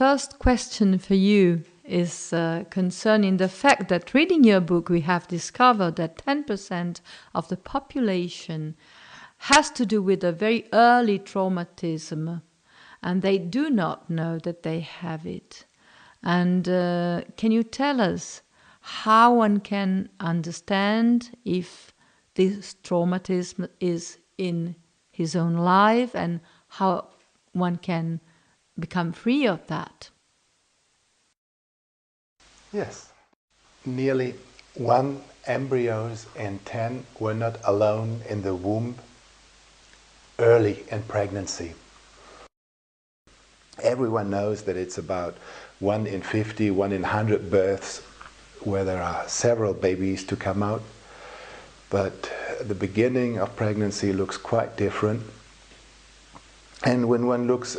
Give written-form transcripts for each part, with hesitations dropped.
first question for you is concerning the fact that reading your book, we have discovered that 10% of the population has to do with a very early traumatism, and they do not know that they have it. And can you tell us how one can understand if this traumatism is in his own life and how one can become free of that? Yes. Nearly 1 embryos in 10 were not alone in the womb early in pregnancy. Everyone knows that it's about 1 in 50, 1 in 100 births where there are several babies to come out. But the beginning of pregnancy looks quite different. And when one looks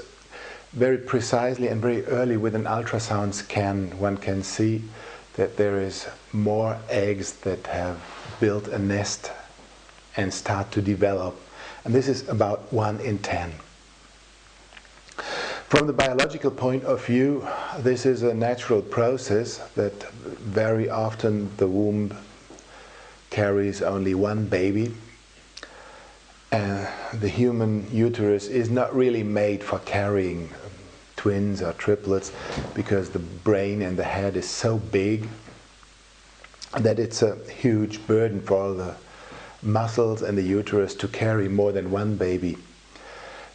very precisely and very early with an ultrasound scan, one can see that there is more eggs that have built a nest and start to develop. And this is about 1 in 10. From the biological point of view, this is a natural process that very often the womb carries only 1 baby. The human uterus is not really made for carrying twins or triplets because the brain and the head is so big that it's a huge burden for all the muscles and the uterus to carry more than 1 baby.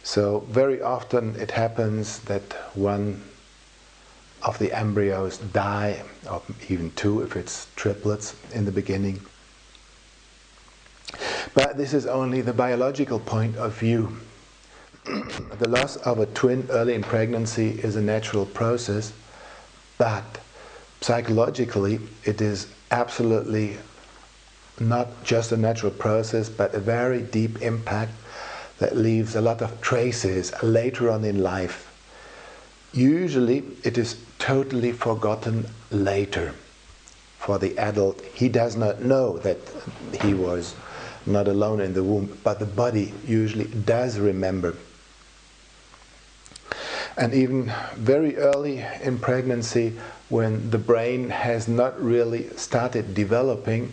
So very often it happens that 1 of the embryos die, or even 2 if it's triplets in the beginning. But this is only the biological point of view. The loss of a twin early in pregnancy is a natural process, but psychologically it is absolutely not just a natural process, but a very deep impact that leaves a lot of traces later on in life. Usually it is totally forgotten later. For the adult, he does not know that he was not alone in the womb, but the body usually does remember. And even very early in pregnancy, when the brain has not really started developing,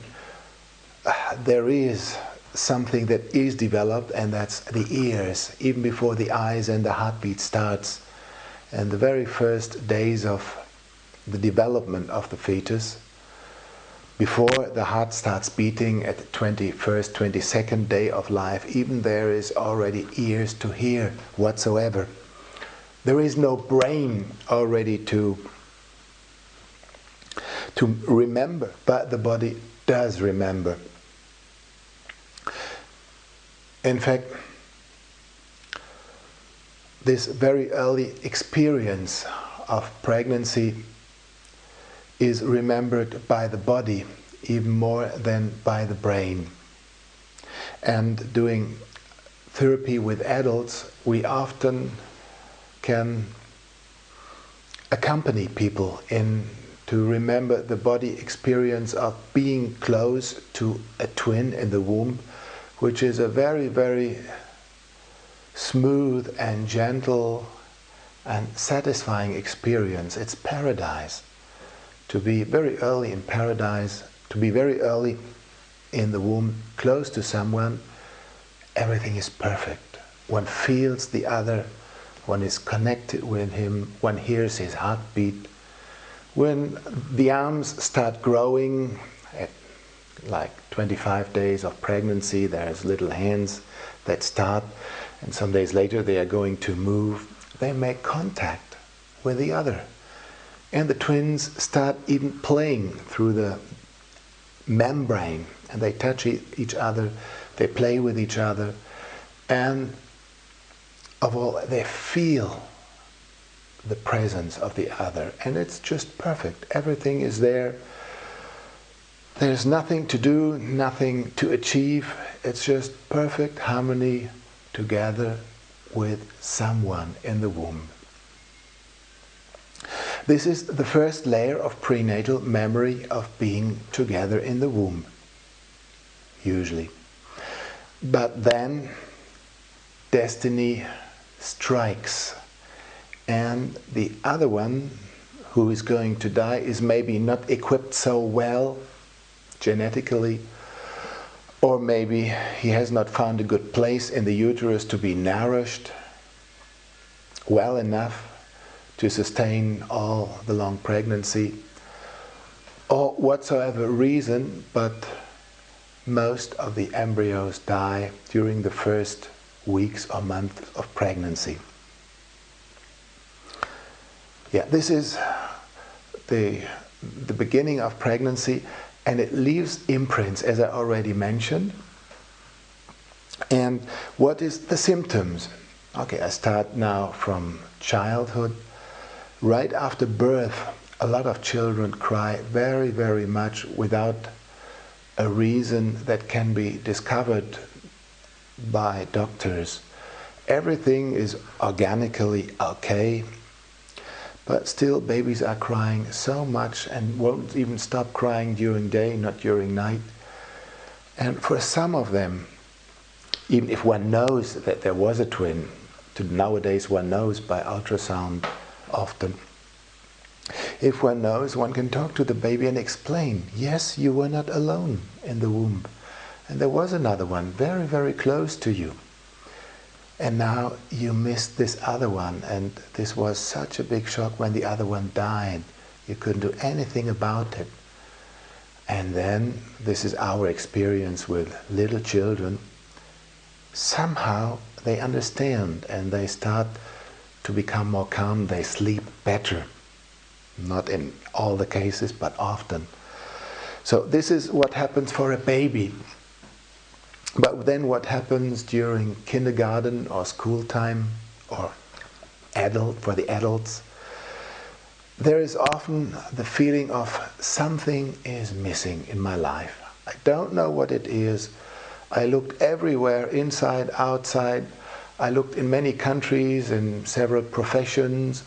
there is something that is developed, and that's the ears, even before the eyes and the heartbeat starts. And the very first days of the development of the fetus, before the heart starts beating at the 21st, 22nd day of life, even there is already ears to hear whatsoever. There is no brain already to remember, but the body does remember. In fact, this very early experience of pregnancy is remembered by the body even more than by the brain. And doing therapy with adults, we often can accompany people in to remember the body experience of being close to a twin in the womb, which is a very, very smooth and gentle and satisfying experience. It's paradise. To be very early in paradise, to be very early in the womb, close to someone, everything is perfect. One feels the other, one is connected with him, one hears his heartbeat. When the arms start growing, at like 25 days of pregnancy, there's little hands that start, and some days later they are going to move. They make contact with the other. And the twins start even playing through the membrane, and they touch each other, they play with each other, and of all, they feel the presence of the other, and it's just perfect. Everything is there. There's nothing to do, nothing to achieve. It's just perfect harmony together with someone in the womb. This is the first layer of prenatal memory of being together in the womb, usually. But then destiny strikes, and the other one who is going to die is maybe not equipped so well genetically, or maybe he has not found a good place in the uterus to be nourished well enough to sustain all the long pregnancy, or whatsoever reason, but most of the embryos die during the first weeks or months of pregnancy. Yeah, this is the beginning of pregnancy, and it leaves imprints, as I already mentioned. And what is the symptoms? Okay, I start now from childhood. Right after birth, a lot of children cry very, very much without a reason that can be discovered by doctors. Everything is organically okay, but still babies are crying so much and won't even stop crying during day, not during night. And for some of them, even if one knows that there was a twin, nowadays one knows by ultrasound often. If one knows, one can talk to the baby and explain, yes, you were not alone in the womb. And there was another one very, very close to you. And now you missed this other one, and this was such a big shock when the other one died. You couldn't do anything about it. And then, this is our experience with little children, somehow they understand and they start to become more calm, they sleep better. Not in all the cases, but often. So this is what happens for a baby. But then what happens during kindergarten or school time or for the adults? There is often the feeling of something is missing in my life. I don't know what it is. I looked everywhere, inside, outside. I looked in many countries, in several professions,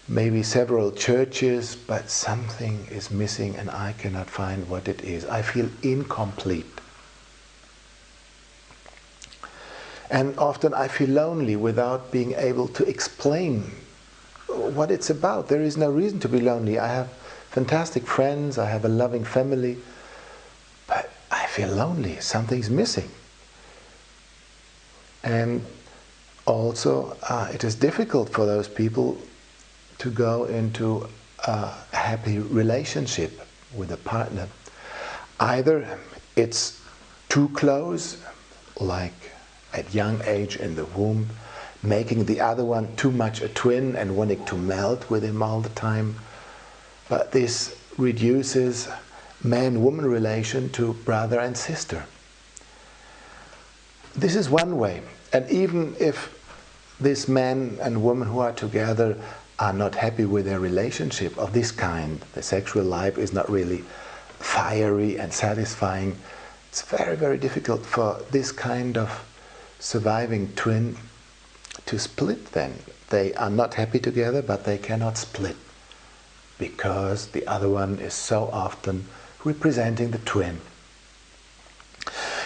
maybe several churches, but something is missing and I cannot find what it is. I feel incomplete. And often I feel lonely without being able to explain what it's about. There is no reason to be lonely. I have fantastic friends, I have a loving family, but I feel lonely. Something's missing. And also it is difficult for those people to go into a happy relationship with a partner. Either it's too close, like at young age in the womb, making the other one too much a twin and wanting to melt with him all the time. But this reduces man-woman relation to brother and sister. This is one way. And even if this man and woman who are together are not happy with their relationship of this kind, the sexual life is not really fiery and satisfying, it's very, very difficult for this kind of surviving twin to split then. They are not happy together, but they cannot split because the other one is so often representing the twin.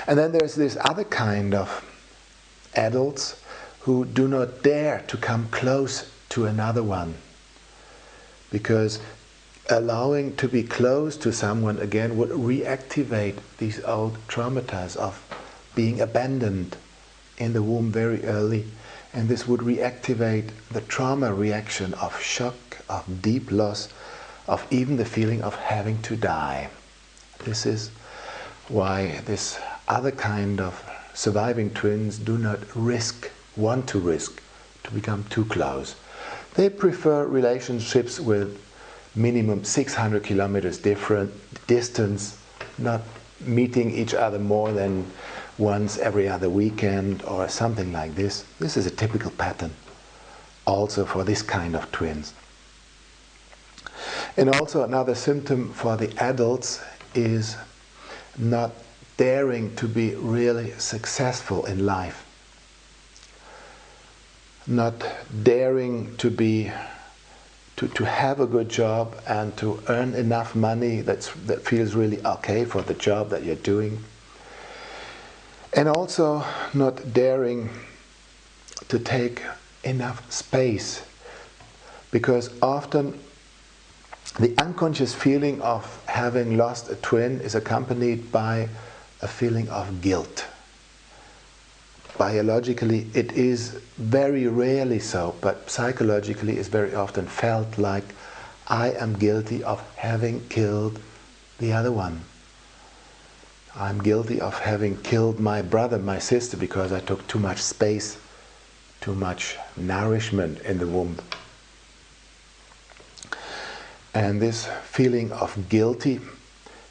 And then there's this other kind of adults who do not dare to come close to another one, because allowing to be close to someone again would reactivate these old traumata of being abandoned in the womb very early, and this would reactivate the trauma reaction of shock, of deep loss, of even the feeling of having to die. This is why this other kind of surviving twins do not want to risk to become too close. They prefer relationships with minimum 600 kilometers different distance, not meeting each other more than once every other weekend or something like this. This is a typical pattern also for this kind of twins. And also another symptom for the adults is not daring to be really successful in life. Not daring to have a good job and to earn enough money that feels really okay for the job that you're doing. And also not daring to take enough space because often the unconscious feeling of having lost a twin is accompanied by a feeling of guilt. Biologically, it is very rarely so, but psychologically it's very often felt like I am guilty of having killed the other one. I'm guilty of having killed my brother, my sister, because I took too much space, too much nourishment in the womb. And this feeling of guilty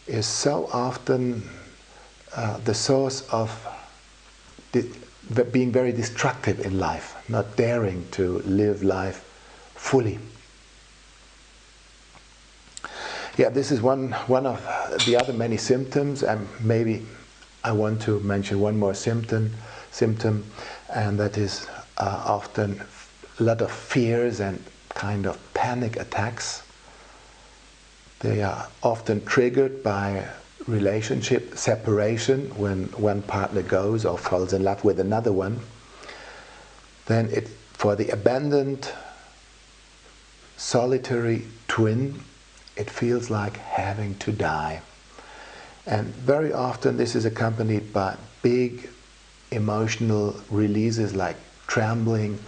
is so often the source of being very destructive in life, not daring to live life fully. Yeah, this is one of the other many symptoms, and maybe I want to mention one more symptom, and that is often a lot of fears and kind of panic attacks. They are often triggered by relationship separation, when one partner goes or falls in love with another one. Then for the abandoned, solitary twin, it feels like having to die. And very often this is accompanied by big emotional releases like trembling,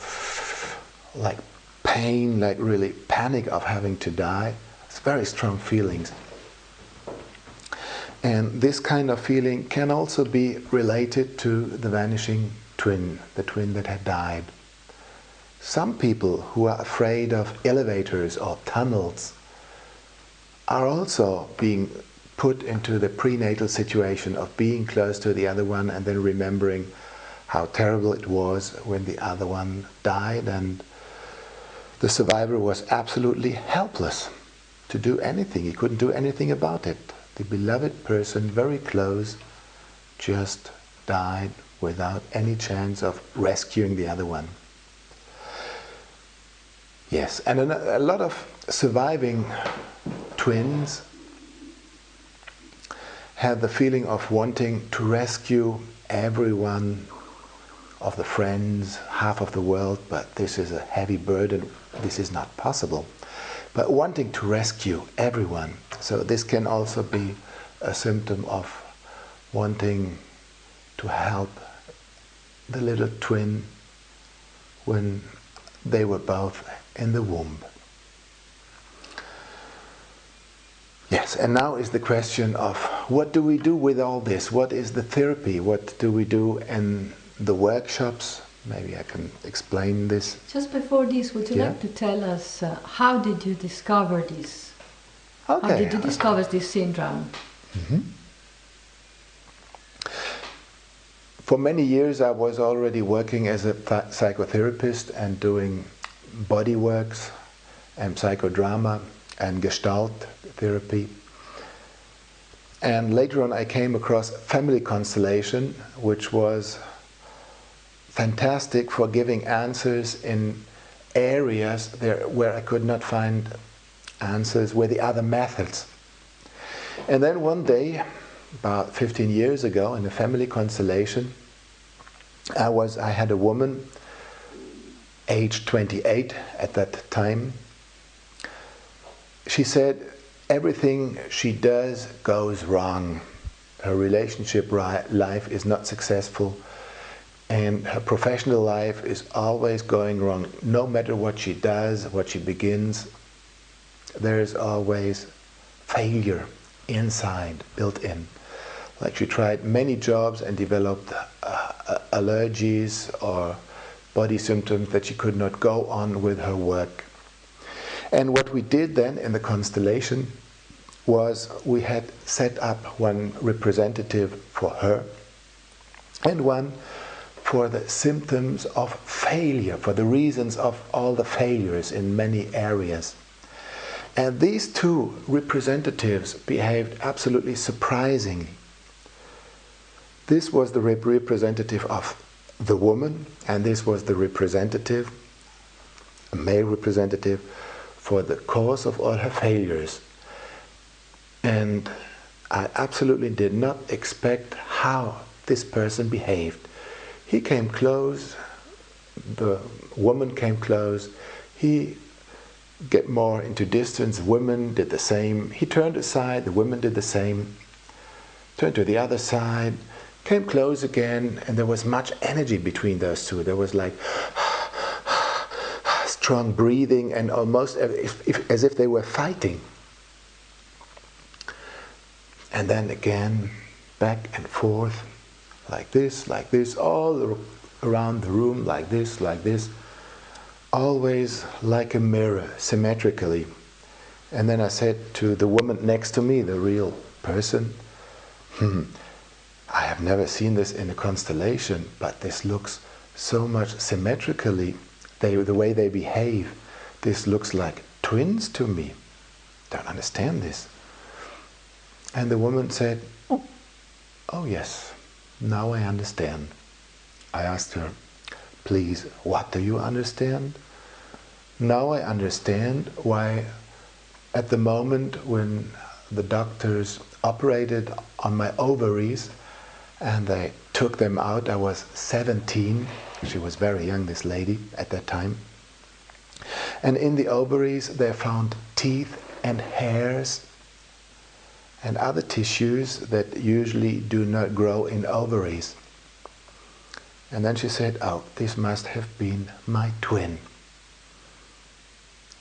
like pain, like really panic of having to die. It's very strong feelings. And this kind of feeling can also be related to the vanishing twin, the twin that had died. Some people who are afraid of elevators or tunnels are also being put into the prenatal situation of being close to the other one and then remembering how terrible it was when the other one died, and the survivor was absolutely helpless to do anything. He couldn't do anything about it. The beloved person, very close, just died without any chance of rescuing the other one. Yes, and a lot of surviving twins have the feeling of wanting to rescue everyone, of the friends, half of the world, but this is a heavy burden. This is not possible. But wanting to rescue everyone. So this can also be a symptom of wanting to help the little twin when they were both in the womb. Yes, and now is the question of what do we do with all this? What is the therapy? What do we do in the workshops? Maybe I can explain this. Just before this, would you like to tell us how did you discover this? Okay. How did you discover this syndrome? Mm-hmm. For many years I was already working as a psychotherapist and doing body works and psychodrama and gestalt therapy. And later on I came across family constellation, which was fantastic for giving answers in areas there where I could not find answers with the other methods. And then one day, about 15 years ago, in a family constellation, I had a woman, aged 28 at that time. She said everything she does goes wrong. Her relationship life is not successful, and her professional life is always going wrong. No matter what she does, what she begins, there is always failure inside, built in. Like she tried many jobs and developed allergies or body symptoms that she could not go on with her work. And what we did then in the constellation was we had set up one representative for her and one for the symptoms of failure, for the reasons of all the failures in many areas. And these two representatives behaved absolutely surprisingly. This was the representative of the woman, and this was the representative, a male representative, for the cause of all her failures. And I absolutely did not expect how this person behaved. He came close, the woman came close, he get more into distance. Women did the same. He turned aside, the women did the same. Turned to the other side, came close again, and there was much energy between those two. There was like strong breathing and almost as if they were fighting. And then again, back and forth, like this, all around the room, like this, always like a mirror, symmetrically. And then I said to the woman next to me, the real person, I have never seen this in a constellation, but this looks so much symmetrically, the way they behave, this looks like twins to me. Don't understand this. And the woman said, oh yes, now I understand. I asked her, please, what do you understand? Now I understand why at the moment when the doctors operated on my ovaries and they took them out, I was 17. She was very young, this lady, at that time. And in the ovaries they found teeth and hairs and other tissues that usually do not grow in ovaries. And then she said, oh, this must have been my twin.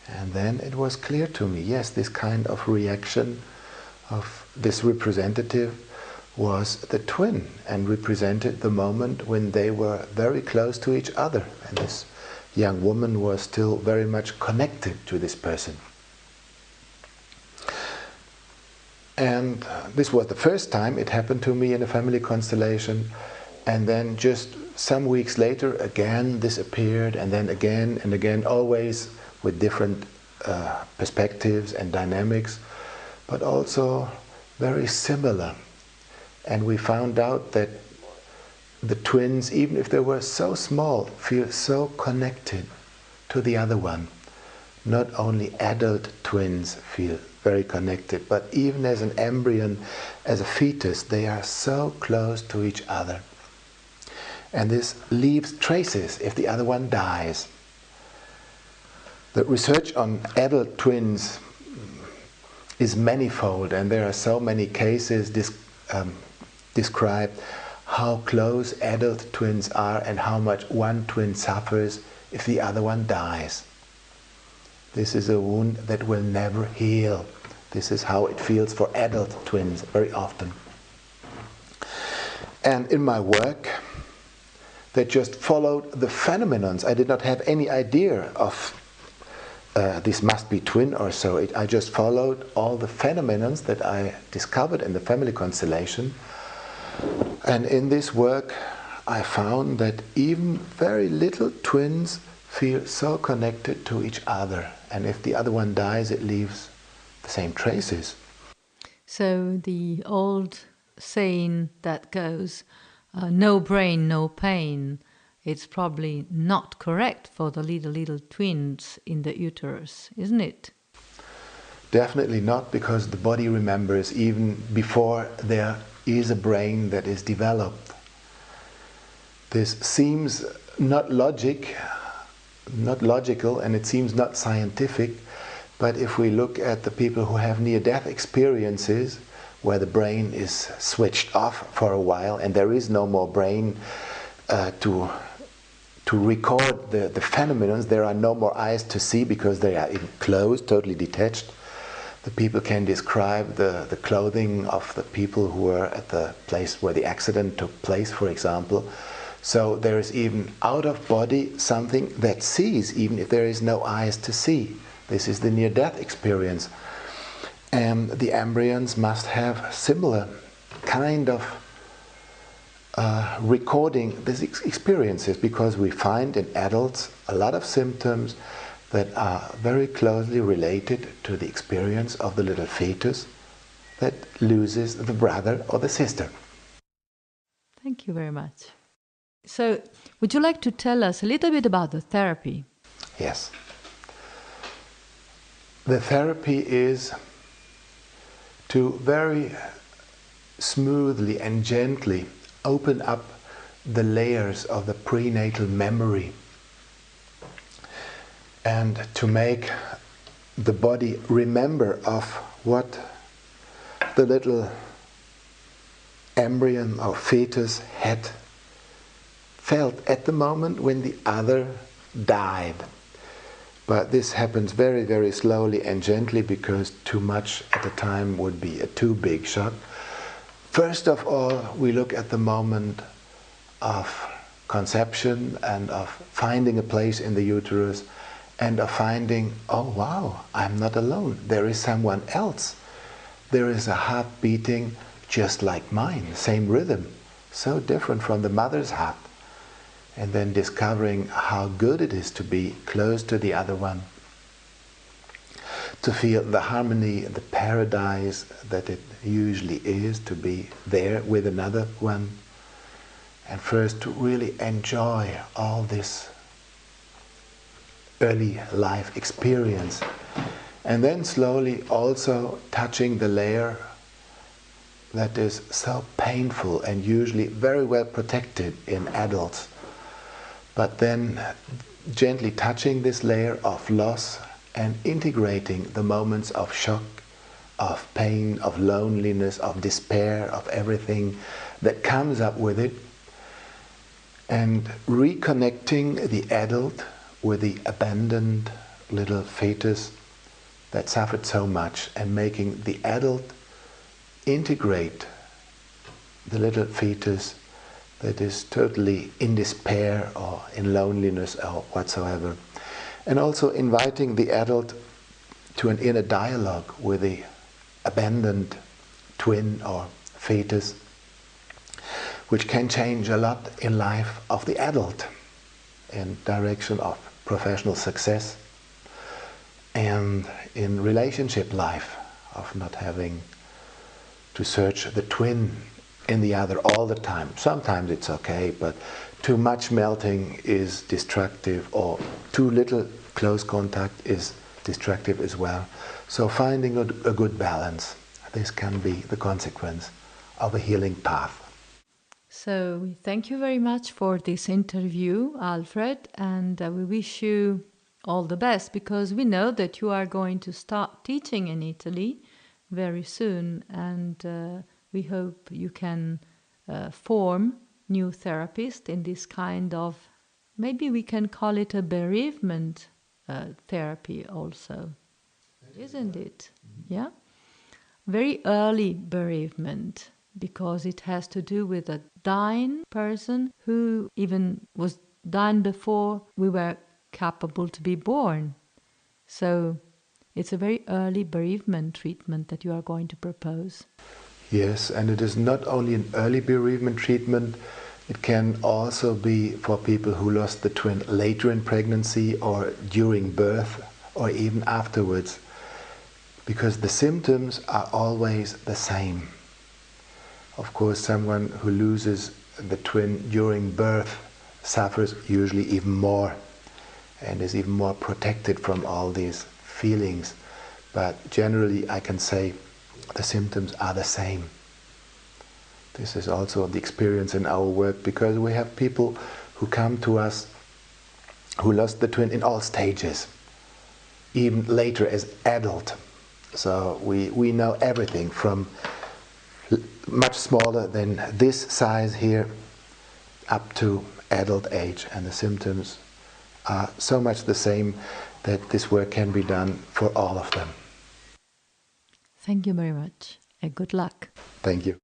And then it was clear to me, yes, this kind of reaction of this representative was the twin and represented the moment when they were very close to each other. And this young woman was still very much connected to this person. And this was the first time it happened to me in a family constellation. And then just some weeks later, again this appeared, and then again and again, always with different perspectives and dynamics, but also very similar. And we found out that the twins, even if they were so small, feel so connected to the other one. Not only adult twins feel very connected, but even as an embryon, as a fetus, they are so close to each other. And this leaves traces if the other one dies. The research on adult twins is manifold, and there are so many cases described how close adult twins are and how much one twin suffers if the other one dies. This is a wound that will never heal. This is how it feels for adult twins very often. And in my work, they just followed the phenomenons. I did not have any idea of this must be twin or so. I just followed all the phenomenons that I discovered in the family constellation. And in this work, I found that even very little twins feel so connected to each other. And if the other one dies, it leaves the same traces. So the old saying that goes, no brain, no pain, it's probably not correct for the little twins in the uterus, isn't it? Definitely not, because the body remembers even before there is a brain that is developed. This seems not logical, and it seems not scientific, but if we look at the people who have near-death experiences, where the brain is switched off for a while and there is no more brain to record the phenomenons, there are no more eyes to see because they are enclosed, totally detached. The people can describe the clothing of the people who were at the place where the accident took place, for example. So there is even out of body something that sees, even if there is no eyes to see. This is the near-death experience. And the embryons must have similar kind of recording these experiences, because we find in adults a lot of symptoms that are very closely related to the experience of the little fetus that loses the brother or the sister. Thank you very much. So, would you like to tell us a little bit about the therapy? Yes. The therapy is to very smoothly and gently open up the layers of the prenatal memory and to make the body remember of what the little embryon or fetus had felt at the moment when the other died. But this happens very, very slowly and gently, because too much at a time would be a too big shock. First of all, we look at the moment of conception and of finding a place in the uterus and of finding, oh wow, I'm not alone, there is someone else. There is a heart beating just like mine, same rhythm, so different from the mother's heart. And then discovering how good it is to be close to the other one, to feel the harmony, the paradise that it usually is to be there with another one, and first to really enjoy all this early life experience, and then slowly also touching the layer that is so painful and usually very well protected in adults, but then gently touching this layer of loss and integrating the moments of shock, of pain, of loneliness, of despair, of everything that comes up with it, and reconnecting the adult with the abandoned little fetus that suffered so much, and making the adult integrate the little fetus that is totally in despair or in loneliness or whatsoever. And also inviting the adult to an inner dialogue with the abandoned twin or fetus, which can change a lot in life of the adult in direction of professional success and in relationship life, of not having to search the twin in the other all the time. Sometimes it's okay, but too much melting is destructive, or too little close contact is destructive as well. So finding a good balance, this can be the consequence of a healing path. So we thank you very much for this interview, Alfred, and we wish you all the best, because we know that you are going to start teaching in Italy very soon, and we hope you can form new therapists in this kind of, maybe we can call it a bereavement therapy also, isn't it? Yeah? Very early bereavement, because it has to do with a dying person who even was dying before we were capable to be born. So it's a very early bereavement treatment that you are going to propose. Yes, and it is not only an early bereavement treatment, it can also be for people who lost the twin later in pregnancy or during birth or even afterwards, because the symptoms are always the same. Of course, someone who loses the twin during birth suffers usually even more and is even more protected from all these feelings. But generally I can say the symptoms are the same. This is also the experience in our work, because we have people who come to us who lost the twin in all stages, even later as adult. So we know everything from much smaller than this size here up to adult age, and the symptoms are so much the same that this work can be done for all of them. Thank you very much, and good luck. Thank you.